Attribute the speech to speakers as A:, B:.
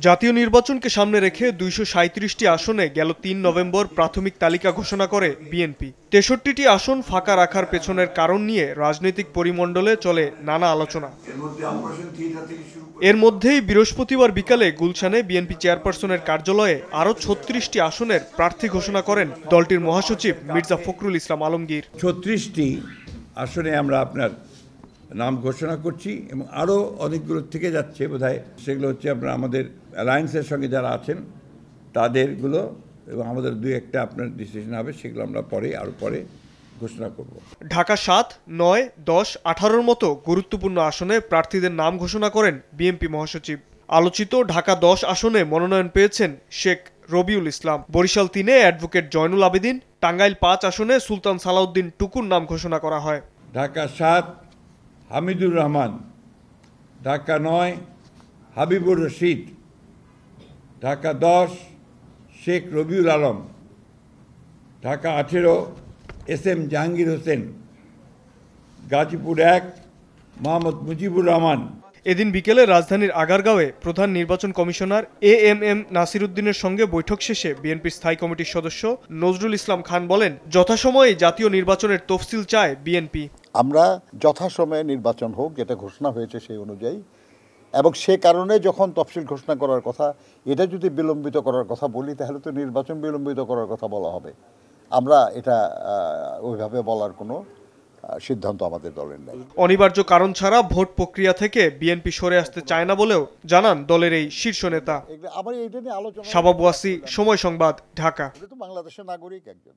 A: জাতীয় নির্বাচনকে সামনে রেখে 237টি আসনে গেল ৩ নভেম্বর প্রাথমিক তালিকা ঘোষণা করে বিএনপি। 63টি আসন ফাঁকা রাখার পেছনের কারণ নিয়ে রাজনৈতিক পরিমণ্ডলে চলে নানা আলোচনা। এর মধ্যেই বৃহস্পতিবার বিকালে গুলশানে বিএনপি চেয়ারপারসনের কার্যালয়ে আরও 36টি আসনের প্রার্থী ঘোষণা করেন দলটির মহাসচিব মির্জা ফখরুল ইসলাম আলমগীর।
B: 36টি আসনে আমরা আপনার নাম ঘোষণা করছি এবং আরও অনেকগুলো থেকে যাচ্ছে বোধহয়। সেগুলো হচ্ছে আপনার আমাদের অ্যালায়েন্সের সঙ্গে যারা আছেন তাদেরগুলো, এবং আমাদের 2-1টা আপনার ডিসিশন হবে, সেগুলো আমরা আরও পরে ঘোষণা করব।
A: ঢাকা 7, 9, 10, 18-র মতো গুরুত্বপূর্ণ আসনে প্রার্থীদের নাম ঘোষণা করেন বিএনপি মহাসচিব। আলোচিত ঢাকা 10 আসনে মনোনয়ন পেয়েছেন শেখ রবিউল ইসলাম, বরিশাল 3-এ অ্যাডভোকেট জয়নুল আবেদিন, টাঙ্গাইল 5 আসনে সুলতান সালাউদ্দিন টুকুর নাম ঘোষণা করা হয়।
B: ঢাকা 7 হামিদুর রহমান, ঢাকা 9 হাবিবুর রশিদ, ঢাকা 10 শেখ রবিউল আলম, ঢাকা 18 SM জাহাঙ্গীর হোসেন, গাজীপুর 1 মোহাম্মদ মুজিবুর রহমান।
A: এদিন বিকেলে রাজধানীর আগারগাঁওয়ে প্রধান নির্বাচন কমিশনার AMM নাসির উদ্দিনের সঙ্গে বৈঠক শেষে বিএনপির স্থায়ী কমিটির সদস্য নজরুল ইসলাম খান বলেন, যথাসময়ে জাতীয় নির্বাচনের তফসিল চায় বিএনপি।
C: আমরা যথাসময়ে নির্বাচন হোক, যেটা ঘোষণা হয়েছে সেই অনুযায়ী, এবং সে কারণে যখন তফসিল ঘোষণা করার কথা, এটা যদি বিলম্বিত করার কথা বলি তাহলে তো নির্বাচন বিলম্বিত করার কথা বলা হবে। আমরা এটা ওইভাবে বলার কোনো সিদ্ধান্ত আমাদের দলের নেই।
A: অনিবার্য কারণ ছাড়া ভোট প্রক্রিয়া থেকে বিএনপি সরে আসতে চায় না বলেও জানান দলের এই শীর্ষ নেতা। শাবাব ওয়াসি, সময় সংবাদ, ঢাকা।
C: বাংলাদেশের নাগরিক একজন।